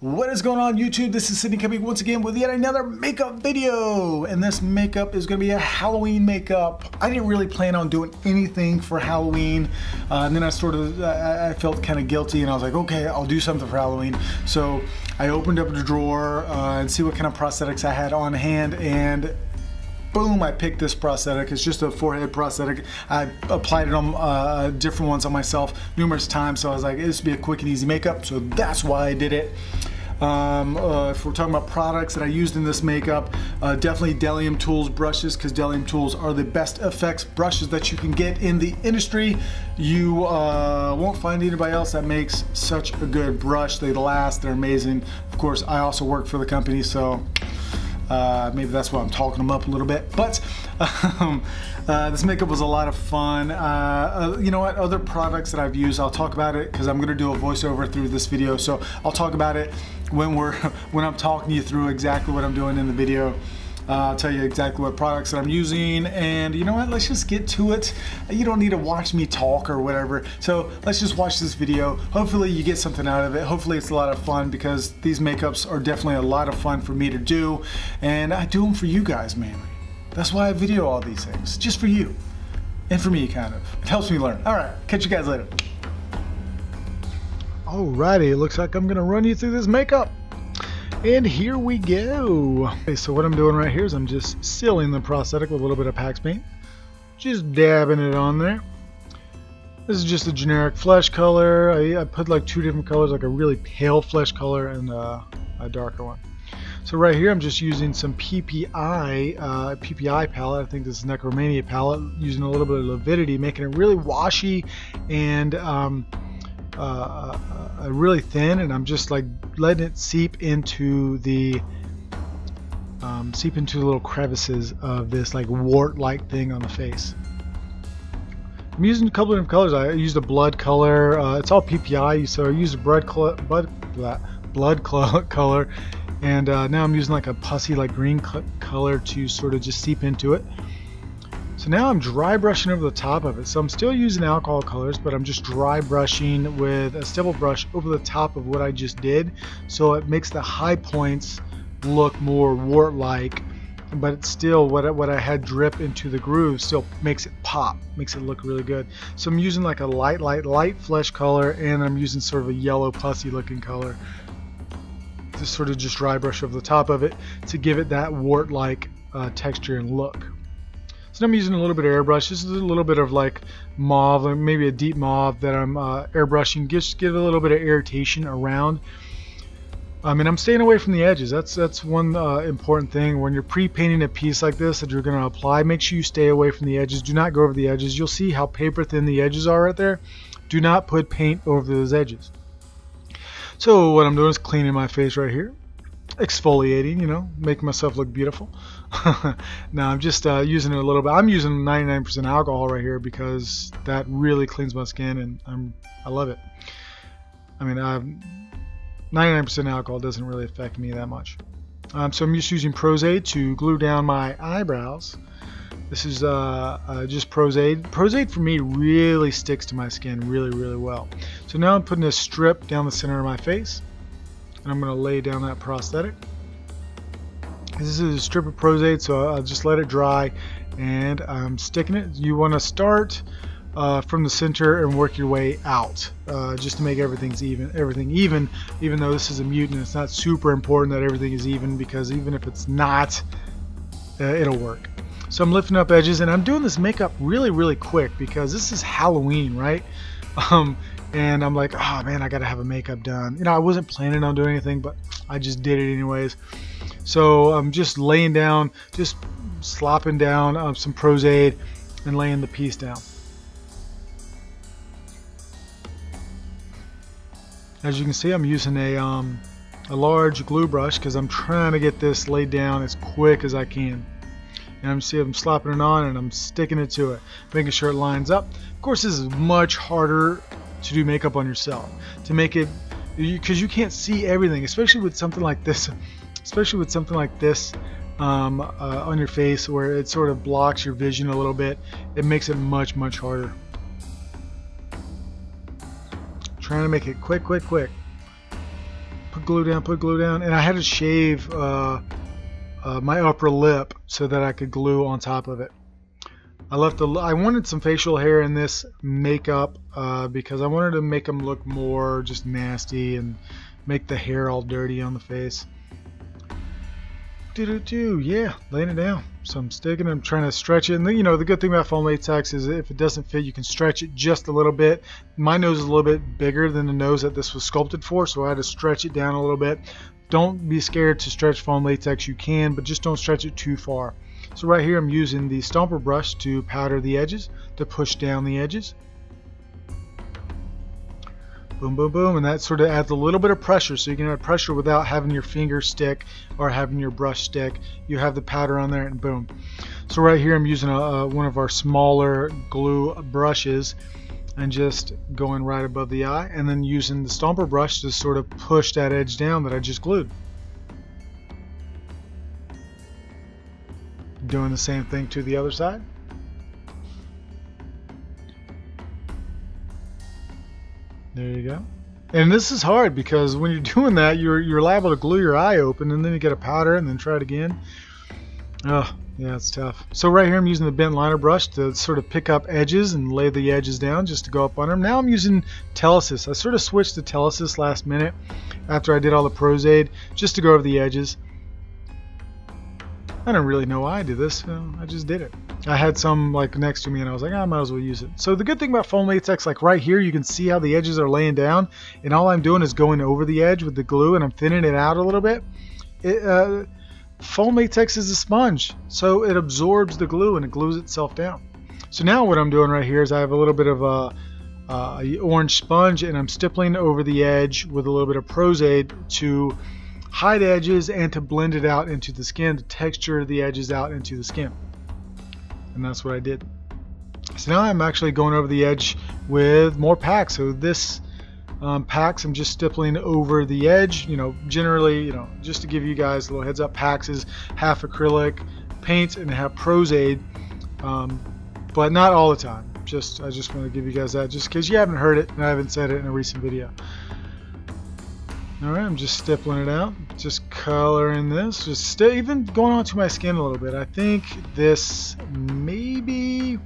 What is going on YouTube? This is Sidney Cumbie once again with yet another makeup video, and this makeup is going to be a Halloween makeup. I didn't really plan on doing anything for Halloween, and then I felt kind of guilty, and I was like, okay, I'll do something for Halloween. So I opened up the drawer and see what kind of prosthetics I had on hand, and boom, I picked this prosthetic. It's just a forehead prosthetic. I applied it on different ones on myself numerous times, so I was like, this would be a quick and easy makeup, so that's why I did it. If we're talking about products that I used in this makeup, definitely Delium Tools brushes, because Delium Tools are the best effects brushes that you can get in the industry. You won't find anybody else that makes such a good brush. They last, they're amazing. Of course, I also work for the company, so maybe that's why I'm talking them up a little bit. But this makeup was a lot of fun. You know what, other products that I've used, I'll talk about it because I'm going to do a voiceover through this video, so I'll talk about it when I'm talking you through exactly what I'm doing in the video. I'll tell you exactly what products that I'm using, and you know what, let's just get to it. You don't need to watch me talk or whatever, so let's just watch this video. Hopefully you get something out of it. Hopefully it's a lot of fun, because these makeups are definitely a lot of fun for me to do, and I do them for you guys mainly. That's why I video all these things, just for you and for me, kind of. It helps me learn. All right, catch you guys later. Alrighty, it looks like I'm gonna run you through this makeup. And here we go. Okay, so what I'm doing right here is I'm just sealing the prosthetic with a little bit of PPI paint. Just dabbing it on there. This is just a generic flesh color. I put like two different colors, like a really pale flesh color and a darker one. So right here I'm just using some PPI palette. I think this is Necromania palette, using a little bit of Lividity, making it really washy and really thin, and I'm just like letting it seep into the little crevices of this like wart-like thing on the face. I'm using a couple of different colors. I used a blood color. It's all PPI, so I used a blood color, and now I'm using like a pussy like green color to sort of just seep into it. So now I'm dry brushing over the top of it. So I'm still using alcohol colors, but I'm just dry brushing with a stipple brush over the top of what I just did. So it makes the high points look more wart-like, but it's still what I had drip into the groove still makes it pop, makes it look really good. So I'm using like a light flesh color, and I'm using sort of a yellow pussy looking color to sort of just dry brush over the top of it to give it that wart-like texture and look. So I'm using a little bit of airbrush. This is a little bit of like mauve, or maybe a deep mauve that I'm airbrushing, just give it a little bit of irritation around. And I'm staying away from the edges. That's one important thing. When you're pre-painting a piece like this that you're going to apply, make sure you stay away from the edges. Do not go over the edges. You'll see how paper thin the edges are right there. Do not put paint over those edges. So what I'm doing is cleaning my face right here, exfoliating, you know, making myself look beautiful. Now I'm just using it a little bit. I'm using 99% alcohol right here because that really cleans my skin, and I love it. I mean, 99% alcohol doesn't really affect me that much. So I'm just using Prosade to glue down my eyebrows. This is just Prosade. Prosade for me really sticks to my skin really well. So now I'm putting a strip down the center of my face, and I'm going to lay down that prosthetic. This is a strip of Prosade, so I'll just let it dry, and I'm sticking it. You want to start from the center and work your way out, just to make everything even. Even though this is a mutant, it's not super important that everything is even, because even if it's not, it'll work. So I'm lifting up edges, and I'm doing this makeup really quick because this is Halloween, right? And I'm like, oh man, I gotta have a makeup done. You know, I wasn't planning on doing anything, but I just did it anyways. So I'm just laying down, just slopping down some Prosade and laying the piece down. As you can see, I'm using a large glue brush because I'm trying to get this laid down as quick as I can. And I'm slapping it on, and I'm sticking it to it, making sure it lines up. Of course, this is much harder to do makeup on yourself, to make it, because you can't see everything, especially with something like this. On your face, where it sort of blocks your vision a little bit. It makes it much harder. Trying to make it quick. Put glue down, and I had to shave my upper lip so that I could glue on top of it. I wanted some facial hair in this makeup because I wanted to make them look more just nasty and make the hair all dirty on the face. Yeah, laying it down. So I'm sticking, I'm trying to stretch it. And then, you know, the good thing about foam latex is if it doesn't fit, you can stretch it just a little bit. My nose is a little bit bigger than the nose that this was sculpted for, so I had to stretch it down a little bit. Don't be scared to stretch foam latex. You can, but just don't stretch it too far. So right here I'm using the stomper brush to powder the edges, to push down the edges. Boom, boom, boom, and that sort of adds a little bit of pressure, so you can add pressure without having your finger stick or having your brush stick. You have the powder on there and boom. So right here I'm using one of our smaller glue brushes and just going right above the eye, and then using the stomper brush to sort of push that edge down that I just glued. Doing the same thing to the other side. There you go. And this is hard because when you're doing that, you're liable to glue your eye open, and then you get a powder and then try it again. Oh, yeah, it's tough. So right here I'm using the bent liner brush to sort of pick up edges and lay the edges down just to go up on them. Now I'm using Telesis. I sort of switched to Telesis last minute after I did all the Prosade just to go over the edges. I don't really know why I did this. I just did it. I had some like next to me and I was like, I might as well use it. So the good thing about foam latex, like right here, you can see how the edges are laying down, and all I'm doing is going over the edge with the glue and I'm thinning it out a little bit. Foam latex is a sponge, so it absorbs the glue and it glues itself down. So now what I'm doing right here is I have a little bit of a orange sponge, and I'm stippling over the edge with a little bit of Prosade to hide edges and to blend it out into the skin, to texture the edges out into the skin. And that's what I did. So now I'm actually going over the edge with more packs. So this packs, I'm just stippling over the edge. You know, generally, you know, just to give you guys a little heads up, packs is half acrylic paint and half Prosade, but not all the time. I just want to give you guys that just in case you haven't heard it and I haven't said it in a recent video. Alright, I'm just stippling it out, just coloring this, just even going onto my skin a little bit. I think this maybe,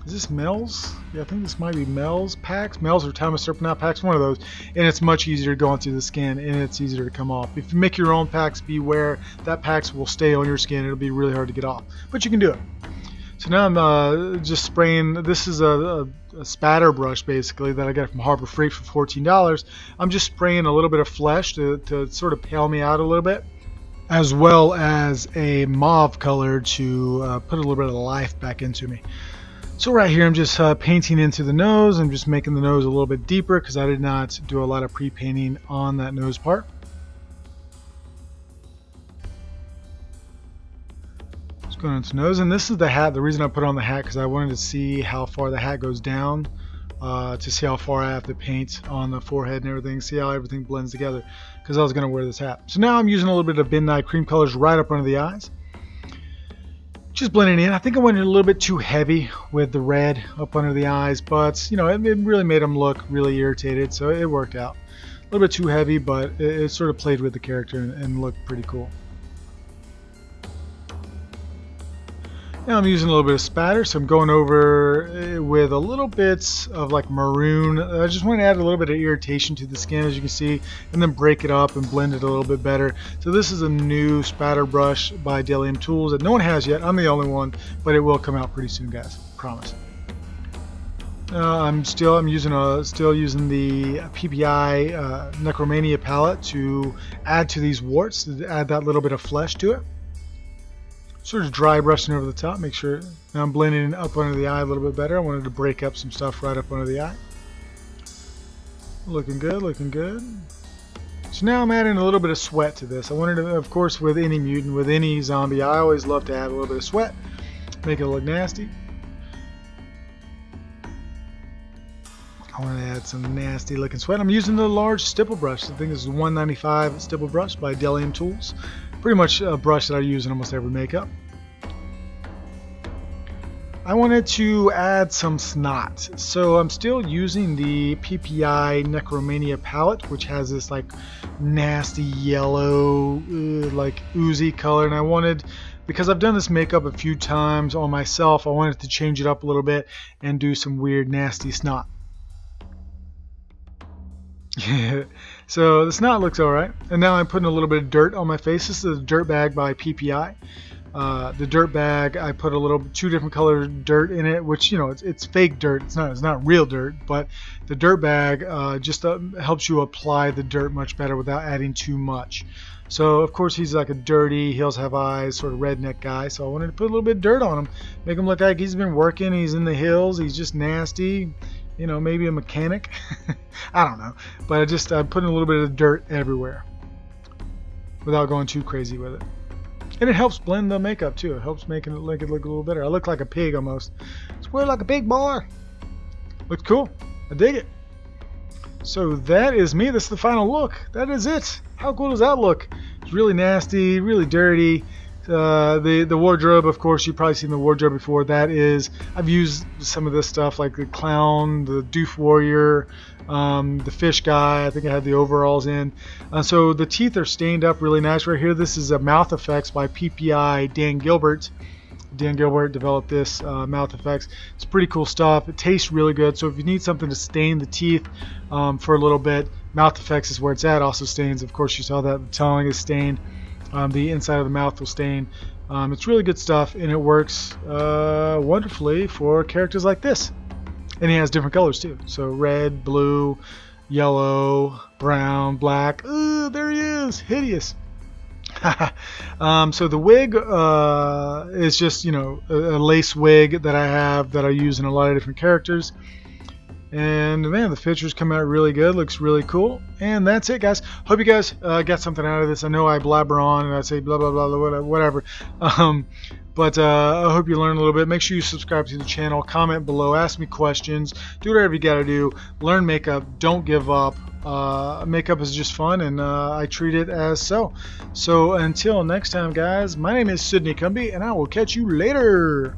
is this Mel's? Yeah, I think this might be Mel's packs. Mel's or Time of Surprenant packs, one of those. And it's much easier to go onto the skin and it's easier to come off. If you make your own packs, beware that packs will stay on your skin. It'll be really hard to get off, but you can do it. So now I'm just spraying. This is a spatter brush basically that I got from Harbor Freight for $14. I'm just spraying a little bit of flesh to sort of pale me out a little bit, as well as a mauve color to put a little bit of life back into me. So right here I'm just painting into the nose. I'm just making the nose a little bit deeper because I did not do a lot of pre-painting on that nose part. Going into nose, and this is the hat. The reason I put on the hat because I wanted to see how far the hat goes down, to see how far I have to paint on the forehead and everything, see how everything blends together, because I was going to wear this hat. So now I'm using a little bit of Midnight Cream colors right up under the eyes, just blending in. I think I went a little bit too heavy with the red up under the eyes, but you know, it really made them look really irritated, so it worked out. A little bit too heavy, but it sort of played with the character and looked pretty cool. Now I'm using a little bit of spatter, so I'm going over with a little bit of like maroon. I just want to add a little bit of irritation to the skin, as you can see, and then break it up and blend it a little bit better. So this is a new spatter brush by Delium Tools that no one has yet. I'm the only one, but it will come out pretty soon, guys. Promise. I'm still using the PPI Necromania palette to add to these warts, to add that little bit of flesh to it. Sort of dry brushing over the top, make sure. Now I'm blending it up under the eye a little bit better. I wanted to break up some stuff right up under the eye. Looking good, looking good. So now I'm adding a little bit of sweat to this. I wanted to, of course, with any mutant, with any zombie, I always love to add a little bit of sweat, make it look nasty. I want to add some nasty looking sweat. I'm using the large stipple brush. I think this is a $1.95 stipple brush by Delium Tools. Pretty much a brush that I use in almost every makeup. I wanted to add some snot. So I'm still using the PPI Necromania palette, which has this like nasty yellow, like oozy color. And I wanted, because I've done this makeup a few times on myself, I wanted to change it up a little bit and do some weird nasty snot. Yeah, so the snot looks alright. And now I'm putting a little bit of dirt on my face. This is a dirt bag by PPI. The dirt bag, I put two different color dirt in it, which, you know, it's fake dirt. It's not real dirt, but the dirt bag just helps you apply the dirt much better without adding too much. So of course he's like a dirty, he also have eyes, sort of redneck guy. So I wanted to put a little bit of dirt on him, make him look like he's been working. He's in the hills. He's just nasty. You know, maybe a mechanic. I don't know, but I'm putting a little bit of dirt everywhere without going too crazy with it. And it helps blend the makeup too. It helps make it look a little better. I look like a pig almost. Swear like a pig, boy. Looks cool. I dig it. So that is me. This is the final look. That is it. How cool does that look? It's really nasty, really dirty. The wardrobe, of course, you've probably seen the wardrobe before. That is, I've used some of this stuff like the clown, the doof warrior, the fish guy. I think I had the overalls in. So the teeth are stained up really nice right here. This is a mouth effects by PPI Dan Gilbert. Dan Gilbert developed this mouth effects. It's pretty cool stuff. It tastes really good. So if you need something to stain the teeth for a little bit, mouth effects is where it's at. Also stains, of course, you saw that the tongue is stained. The inside of the mouth will stain. It's really good stuff, and it works wonderfully for characters like this. And he has different colors too. So red, blue, yellow, brown, black. Ooh, there he is. Hideous. So the wig is just, you know, a lace wig that I have that I use in a lot of different characters. And man, the features come out really good. Looks really cool. And that's it, guys. Hope you guys got something out of this. I know I blabber on and I say blah blah blah whatever. But I hope you learned a little bit. Make sure you subscribe to the channel. Comment below. Ask me questions. Do whatever you got to do. Learn makeup. Don't give up. Makeup is just fun, and I treat it as so. So until next time, guys, my name is Sidney Cumbie, and I will catch you later.